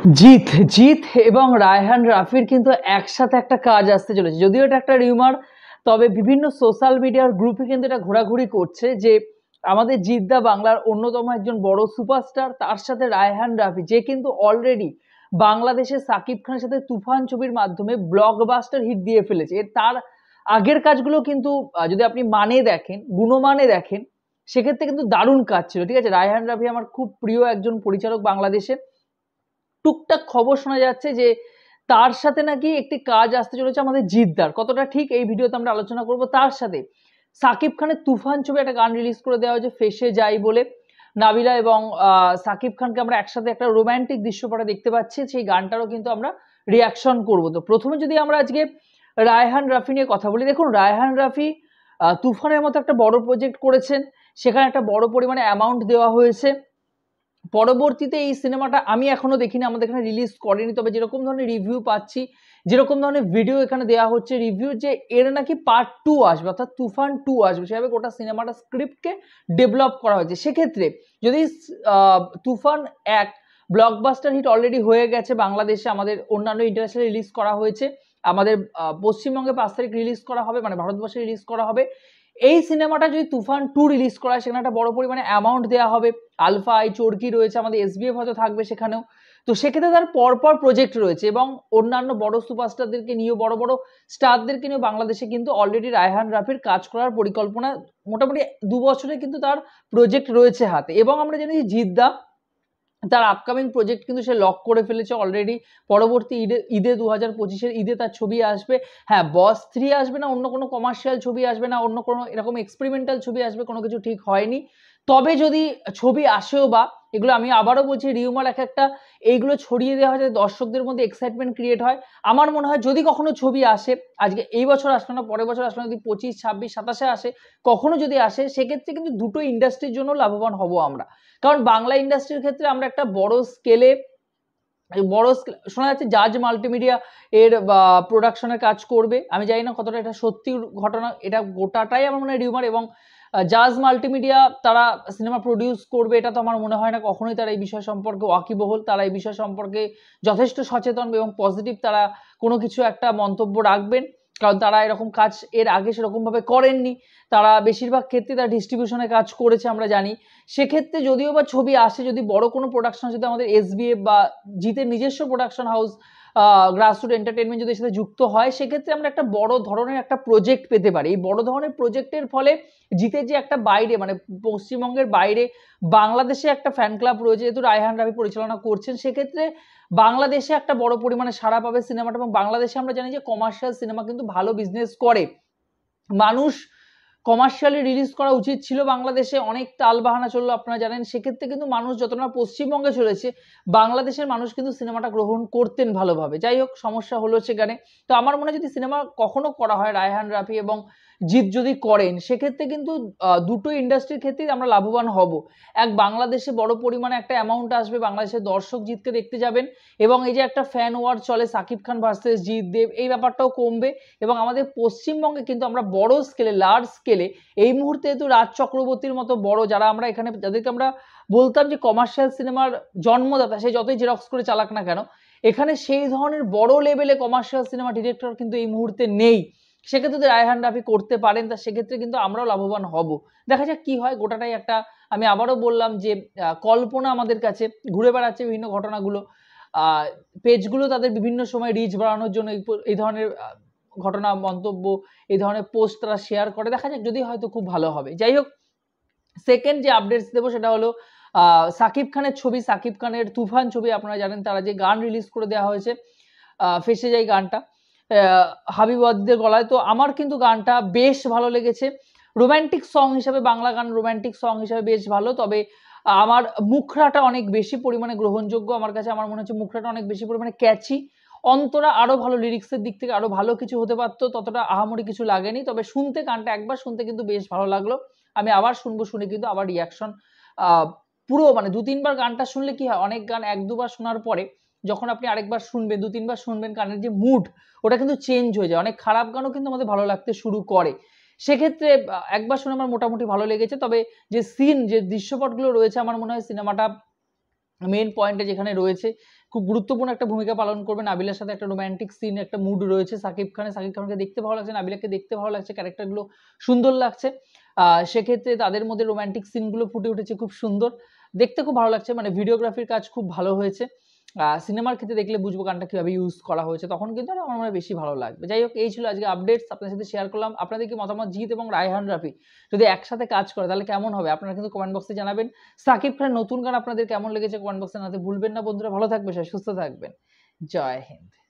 জিৎ জিৎ এবং রায়হান রাফির কিন্তু একসাথে একটা কাজ আসতে চলেছে। যদিও এটা একটা রিউমার, তবে বিভিন্ন সোশ্যাল মিডিয়ার গ্রুপে কিন্তু এটা ঘোরাঘুরি করছে যে আমাদের জিৎদা বাংলার অন্যতম একজন বড় সুপারস্টার, তার সাথে রায়হান রাফি যে কিন্তু অলরেডি বাংলাদেশে সাকিব খানের সাথে তুফান ছবির মাধ্যমে ব্লকবাস্টার হিট দিয়ে ফেলেছে। তার আগের কাজগুলো কিন্তু যদি আপনি মানে দেখেন, গুণমানে দেখেন, সেক্ষেত্রে কিন্তু দারুণ কাজ ছিল। ঠিক আছে, রায়হান রাফি আমার খুব প্রিয় একজন পরিচালক বাংলাদেশের। টুকটাক খবর শোনা যাচ্ছে যে তার সাথে নাকি একটি কাজ আসতে চলেছে আমাদের জিদ্দার। কতটা ঠিক এই ভিডিওতে আমরা আলোচনা করব। তার সাথে সাকিব খানের তুফান ছবি একটা গান রিলিজ করে দেওয়া হয়েছে ফেসে যাই বলে। নাবিলা এবং সাকিব খানকে আমরা একসাথে একটা রোমান্টিক দৃশ্যপটে দেখতে পাচ্ছি, সেই গানটারও কিন্তু আমরা রিয়াকশন করব। তো প্রথমে যদি আমরা আজকে রায়হান রাফি নিয়ে কথা বলি, দেখুন রায়হান রাফি তুফানের মতো একটা বড় প্রজেক্ট করেছেন, সেখানে একটা বড় পরিমাণে অ্যামাউন্ট দেওয়া হয়েছে। পরবর্তীতে এই সিনেমাটা আমি এখনো দেখিনি, আমাদের এখানে রিলিজ করেনি, তবে যেরকম ধরনের রিভিউ পাচ্ছি, যেরকম ধরনের ভিডিও এখানে দেওয়া হচ্ছে রিভিউ, যে এর নাকি পার্ট 2 আসবে, অর্থাৎ তুফান 2 আসবে, সেভাবে গোটা সিনেমাটা স্ক্রিপ্টকে ডেভেলপ করা হয়েছে। সেক্ষেত্রে যদি তুফান 1 ব্লকবাস্টার হিট অলরেডি হয়ে গেছে বাংলাদেশে, আমাদের অন্যান্য ইন্টারন্যাশনাল রিলিজ করা হয়েছে, আমাদের পশ্চিমবঙ্গে 5 তারিখ রিলিজ করা হবে, মানে ভারতবর্ষে রিলিজ করা হবে। এই সিনেমাটা যদি তুফান 2 রিলিজ করা হয়, সেখানে একটা বড় পরিমাণে অ্যামাউন্ট দেওয়া হবে। আলফা আই চরকি রয়েছে, আমাদের এসবিএফ হয়তো থাকবে সেখানেও। তো সেক্ষেত্রে তার পরপর প্রজেক্ট রয়েছে এবং অন্যান্য বড় সুপারস্টারদেরকে নিয়েও, বড় বড় স্টারদেরকে নিয়েও বাংলাদেশে কিন্তু অলরেডি রায়হান রাফির কাজ করার পরিকল্পনা মোটামুটি 2 বছরে কিন্তু তার প্রজেক্ট রয়েছে হাতে। এবং আমরা জানি যে জিদ্দা তার আপকামিং প্রজেক্ট কিন্তু সে লক করে ফেলেছে অলরেডি। পরবর্তী ঈদে 2025-এর ঈদে তার ছবি আসবে। হ্যাঁ, বস 3 আসবে না, অন্য কোনো কমার্শিয়াল ছবি আসবে না, অন্য কোনো এরকম এক্সপেরিমেন্টাল ছবি আসবে, কোনো কিছু ঠিক হয়নি। তবে যদি ছবি আসেও, বা এগুলো আমি আবারও বলছি রিউমার এক একটা, এইগুলো ছড়িয়ে দেওয়া হয় যাতে দর্শকদের মধ্যে এক্সাইটমেন্ট ক্রিয়েট হয়। আমার মনে হয় যদি কখনো ছবি আসে, আজকে এই বছর আসলো না, পরের বছর আসলো না, যদি 25, 26, 27-এ আসে, কখনো যদি আসে, সেক্ষেত্রে কিন্তু দুটো ইন্ডাস্ট্রির জন্য লাভবান হব আমরা। কারণ বাংলা ইন্ডাস্ট্রির ক্ষেত্রে আমরা একটা বড় স্কেলে শোনা যাচ্ছে জাজ মাল্টিমিডিয়া এর প্রোডাকশনের কাজ করবে। আমি জানি না কতটা এটা সত্যি ঘটনা, এটা গোটাটাই আমার মনে হয় রিউমার। এবং জাজ মাল্টিমিডিয়া তারা সিনেমা প্রডিউস করবে এটা তো আমার মনে হয় না কখনোই তারা এই বিষয় সম্পর্কে ওয়াকিবহল, তারা এই বিষয় সম্পর্কে যথেষ্ট সচেতন এবং পজিটিভ তারা কোনো কিছু একটা মন্তব্য রাখবেন, কারণ তারা এরকম কাজ এর আগে সেরকমভাবে করেননি। তারা বেশিরভাগ ক্ষেত্রে তারা ডিস্ট্রিবিউশনে কাজ করেছে আমরা জানি। সেক্ষেত্রে যদিও বা ছবি আসে, যদি বড় কোনো প্রোডাকশন, যদি আমাদের এসবিএফ বা জিতের নিজস্ব প্রোডাকশন হাউস গ্রাসরুট এন্টারটেনমেন্ট যদি এর সাথে যুক্ত হয়, সেক্ষেত্রে আমরা একটা বড় ধরনের একটা প্রজেক্ট পেতে পারি। এই বড় ধরনের প্রজেক্টের ফলে জিতের যে একটা বাইরে, মানে পশ্চিমবঙ্গের বাইরে বাংলাদেশে একটা ফ্যান ক্লাব রয়েছে, যেহেতু রায়হান রাফি পরিচালনা করছেন, সেক্ষেত্রে বাংলাদেশে একটা বড় পরিমাণে সাড়া পাবে সিনেমাটা। এবং বাংলাদেশে আমরা জানি যে কমার্শিয়াল সিনেমা কিন্তু ভালো বিজনেস করে। মানুষ কমার্শিয়ালি রিলিজ করা উচিত ছিল বাংলাদেশে, অনেক টালবাহানা চললো আপনারা জানেন। সেক্ষেত্রে কিন্তু মানুষ যতটা পশ্চিমবঙ্গে চলেছে, বাংলাদেশের মানুষ কিন্তু সিনেমাটা গ্রহণ করতেন ভালোভাবে। যাই হোক, সমস্যা হলো সেখানে। তো আমার মনে হয় যদি সিনেমা কখনো করা হয়, রায়হান রাফি এবং জিৎ যদি করেন, সেক্ষেত্রে কিন্তু দুটো ইন্ডাস্ট্রির ক্ষেত্রেই আমরা লাভবান হব। এক, বাংলাদেশে বড় পরিমাণে একটা অ্যামাউন্ট আসবে, বাংলাদেশের দর্শক জিতকে দেখতে যাবেন, এবং এই যে একটা ফ্যান ওয়ার চলে সাকিব খান ভার্সেস জিৎ দেব, এই ব্যাপারটাও কমবে। এবং আমাদের পশ্চিমবঙ্গে কিন্তু আমরা বড় স্কেলে, লার্জ স্কেলে এই মুহূর্তে যেহেতু রাজ চক্রবর্তীর মতো বড়, যারা আমরা এখানে যাদেরকে আমরা বলতাম যে কমার্শিয়াল সিনেমার জন্মদাতা, সে যতই জেরক্স করে চালাক না কেন, এখানে সেই ধরনের বড় লেভেলে কমার্শিয়াল সিনেমা ডিরেক্টর কিন্তু এই মুহূর্তে নেই। সেক্ষেত্রে যদি রায়হান রাফি করতে পারেন, তা সেক্ষেত্রে কিন্তু আমরাও লাভবান হব। দেখা যাক কি হয়। গোটাটাই একটা, আমি আবারও বললাম যে কল্পনা আমাদের কাছে ঘুরে বেড়াচ্ছে বিভিন্ন ঘটনাগুলো, পেজগুলো তাদের বিভিন্ন সময় রিচ বাড়ানোর জন্য এই ধরনের ঘটনা, মন্তব্য, এই ধরনের পোস্ট তারা শেয়ার করে। দেখা যাক, যদি হয়তো খুব ভালো হবে। যাই হোক, সেকেন্ড যে আপডেটস দেবো সেটা হলো সাকিব খানের ছবি, সাকিব খানের তুফান ছবি। আপনারা জানেন তারা যে গান রিলিজ করে দেওয়া হয়েছে, ফেসে যাই গানটা হাবিব ওয়াহিদের গলায়। তো আমার কিন্তু গানটা বেশ ভালো লেগেছে। রোম্যান্টিক সং হিসাবে, বাংলা গান রোম্যান্টিক সং হিসাবে বেশ ভালো। তবে আমার মুখরাটা অনেক বেশি পরিমাণে গ্রহণযোগ্য আমার কাছে। আমার মনে হচ্ছে মুখরাটা অনেক বেশি পরিমাণে ক্যাচি। অন্তরা আরো ভালো, লিরিক্সের দিক থেকে আরো ভালো কিছু হতে পারতো, ততটা আহামরি কিছু লাগেনি। তবে শুনতে, গানটা একবার শুনতে কিন্তু বেশ ভালো লাগলো। আমি আবার শুনবো, শুনে কিন্তু আবার রিয়াকশন পুরো, মানে 2-3 বার গানটা শুনলে কি হয়, অনেক গান 1-2 বার শোনার পরে যখন আপনি আরেকবার শুনবেন, 2-3 বার শুনবেন, গানের যে মুড ওটা কিন্তু চেঞ্জ হয়ে যায়। অনেক খারাপ গানও কিন্তু আমাদের ভালো লাগতে শুরু করে। সেক্ষেত্রে একবার শুনে আমার মোটামুটি ভালো লেগেছে। তবে যে সিন, যে দৃশ্যপটগুলো রয়েছে, আমার মনে হয় সিনেমাটা মেইন পয়েন্টে যেখানে রয়েছে, খুব গুরুত্বপূর্ণ একটা ভূমিকা পালন করবে। নাবিলার সাথে একটা রোমান্টিক সিন, একটা মুড রয়েছে সাকিব খানকে দেখতে ভালো লাগছে, নাবিলাকে দেখতে ভালো লাগছে, ক্যারেক্টারগুলো সুন্দর লাগছে। সেক্ষেত্রে তাদের মধ্যে রোমান্টিক সিনগুলো ফুটে উঠেছে খুব সুন্দর, দেখতে খুব ভালো লাগছে। মানে ভিডিওগ্রাফির কাজ খুব ভালো হয়েছে। সিনেমার ক্ষেত্রে দেখলে বুঝবো গানটা কিভাবে ইউজ করা হয়েছে, তখন কিন্তু আমার মনে হয় বেশি ভালো লাগবে। যাই হোক, এই ছিল আজকে আপডেটস, আপনাদের সাথে শেয়ার করলাম। আপনাদের কি মতামত জিৎ এবং রায়হান রাফি যদি একসাথে কাজ করে তাহলে কেমন হবে, আপনারা কিন্তু কমেন্ট বক্সে জানাবেন। সাকিব খানের নতুন গান আপনাদের কেমন লেগেছে কমেন্ট বক্সে জানাতে ভুলবেন না বন্ধুরা। ভালো থাকবেন, সুস্থ থাকবেন। জয় হিন্দ।